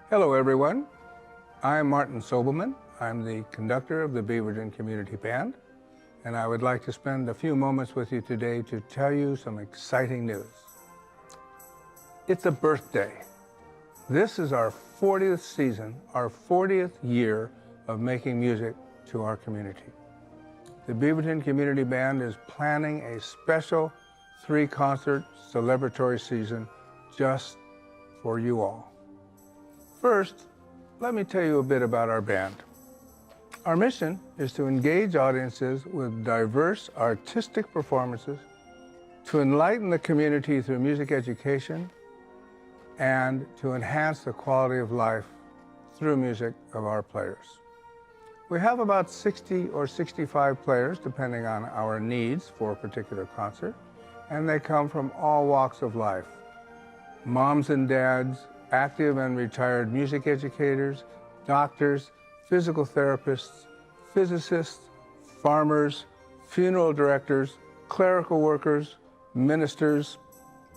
Hello everyone, I'm Martin Sobelman. I'm the conductor of the Beaverton Community Band, and I would like to spend a few moments with you today to tell you some exciting news. It's a birthday. This is our 40th season, our 40th year of making music to our community. The Beaverton Community Band is planning a special 3-concert celebratory season just for you all. First, let me tell you a bit about our band. Our mission is to engage audiences with diverse artistic performances, to enlighten the community through music education, and to enhance the quality of life through music of our players. We have about 60 or 65 players, depending on our needs for a particular concert, and they come from all walks of life. Moms and dads, active and retired music educators, doctors, physical therapists, physicists, farmers, funeral directors, clerical workers, ministers.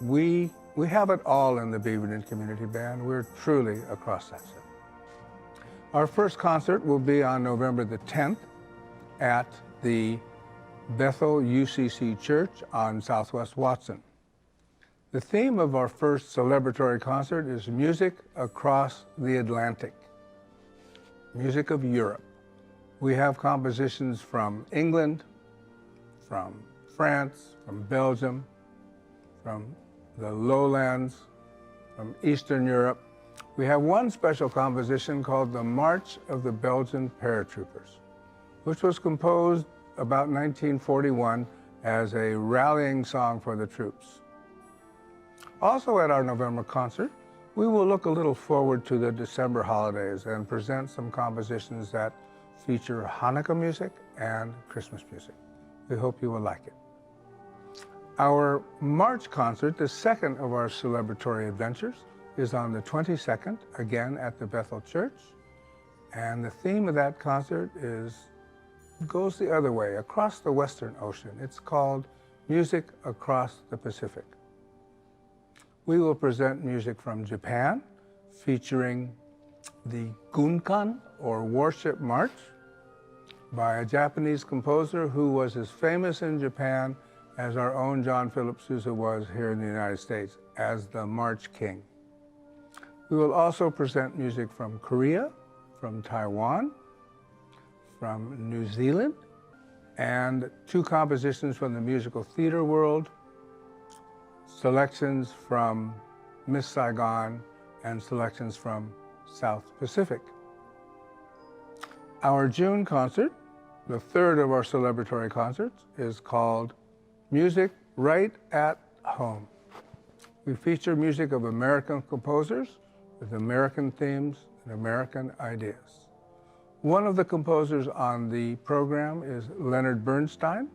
We have it all in the Beaverton Community Band. We're truly a cross-section. Our first concert will be on November the 10th at the Bethel UCC Church on Southwest Watson. The theme of our first celebratory concert is music across the Atlantic, music of Europe. We have compositions from England, from France, from Belgium, from the lowlands, from Eastern Europe. We have one special composition called the March of the Belgian Paratroopers, which was composed about 1941 as a rallying song for the troops. Also at our November concert, we will look a little forward to the December holidays and present some compositions that feature Hanukkah music and Christmas music. We hope you will like it. Our March concert, the second of our celebratory adventures, is on the 22nd, again at the Bethel Church. And the theme of that concert goes the other way, across the Western Ocean. It's called Music Across the Pacific. We will present music from Japan, featuring the Gunkan, or Warship March, by a Japanese composer who was as famous in Japan as our own John Philip Sousa was here in the United States as the March King. We will also present music from Korea, from Taiwan, from New Zealand, and 2 compositions from the musical theater world, selections from Miss Saigon, and selections from South Pacific. Our June concert, the third of our celebratory concerts, is called Music Right at Home. We feature music of American composers with American themes and American ideas. One of the composers on the program is Leonard Bernstein,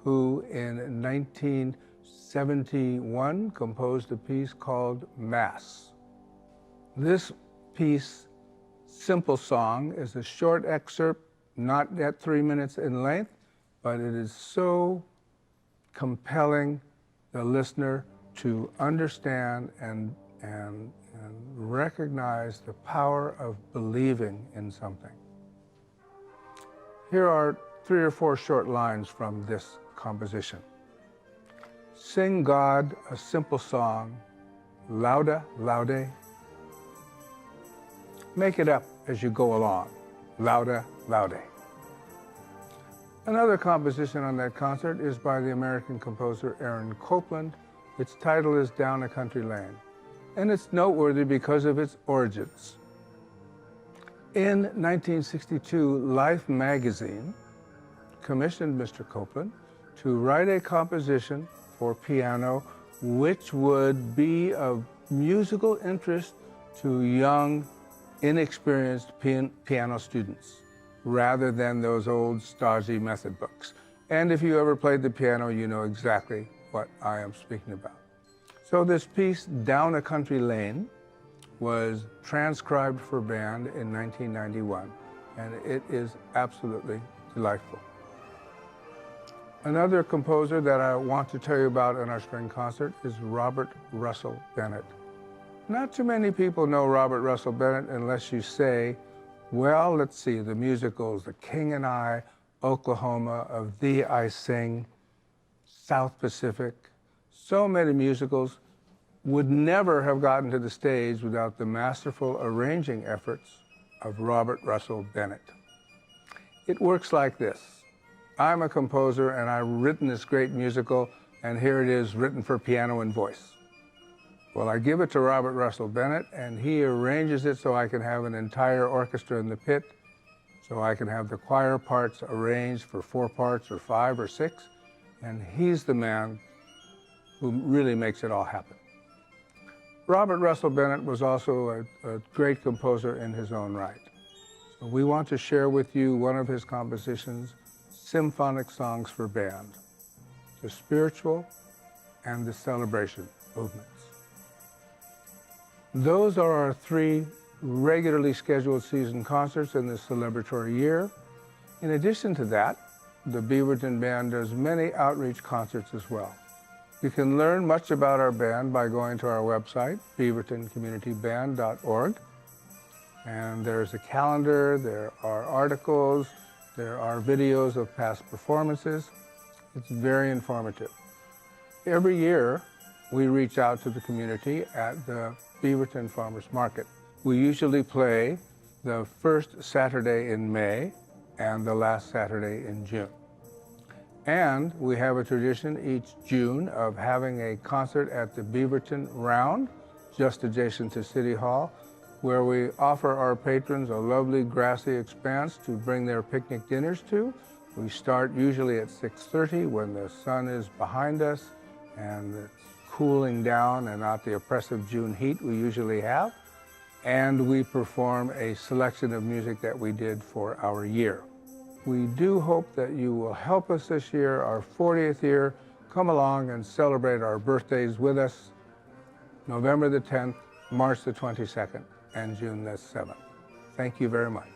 who in 1971 composed a piece called Mass. This piece, simple song, is a short excerpt, not yet 3 minutes in length, but it is so compelling the listener to understand and recognize the power of believing in something. Here are 3 or 4 short lines from this composition. Sing God a simple song, lauda laude. Make it up as you go along, lauda laude. Another composition on that concert is by the American composer Aaron Copland. Its title is Down a Country Lane, and it's noteworthy because of its origins. In 1962, Life magazine commissioned Mr. Copland to write a composition for piano which would be of musical interest to young, inexperienced piano students, rather than those old stodgy method books. And if you ever played the piano, you know exactly what I am speaking about. So this piece, Down a Country Lane, was transcribed for band in 1991, and it is absolutely delightful. Another composer that I want to tell you about in our spring concert is Robert Russell Bennett. Not too many people know Robert Russell Bennett unless you say, well, let's see, the musicals, The King and I, Oklahoma, Of Thee I Sing, South Pacific. So many musicals would never have gotten to the stage without the masterful arranging efforts of Robert Russell Bennett. It works like this. I'm a composer and I've written this great musical, and here it is written for piano and voice. Well, I give it to Robert Russell Bennett and he arranges it so I can have an entire orchestra in the pit, so I can have the choir parts arranged for 4 parts or 5 or 6, and he's the man who really makes it all happen. Robert Russell Bennett was also a great composer in his own right. So we want to share with you one of his compositions, Symphonic Songs for Band, the spiritual and the celebration movements. Those are our 3 regularly scheduled season concerts in this celebratory year. In addition to that, the Beaverton Band does many outreach concerts as well. You can learn much about our band by going to our website, beavertoncommunityband.org. And there's a calendar, there are articles, there are videos of past performances. It's very informative. Every year, we reach out to the community at the Beaverton Farmers Market. We usually play the first Saturday in May and the last Saturday in June. And we have a tradition each June of having a concert at the Beaverton Round, just adjacent to City Hall, where we offer our patrons a lovely grassy expanse to bring their picnic dinners to. We start usually at 6:30 when the sun is behind us and it's cooling down and not the oppressive June heat we usually have. And we perform a selection of music that we did for our year. We do hope that you will help us this year, our 40th year. Come along and celebrate our birthdays with us, November the 10th, March the 22nd, and June the 7th. Thank you very much.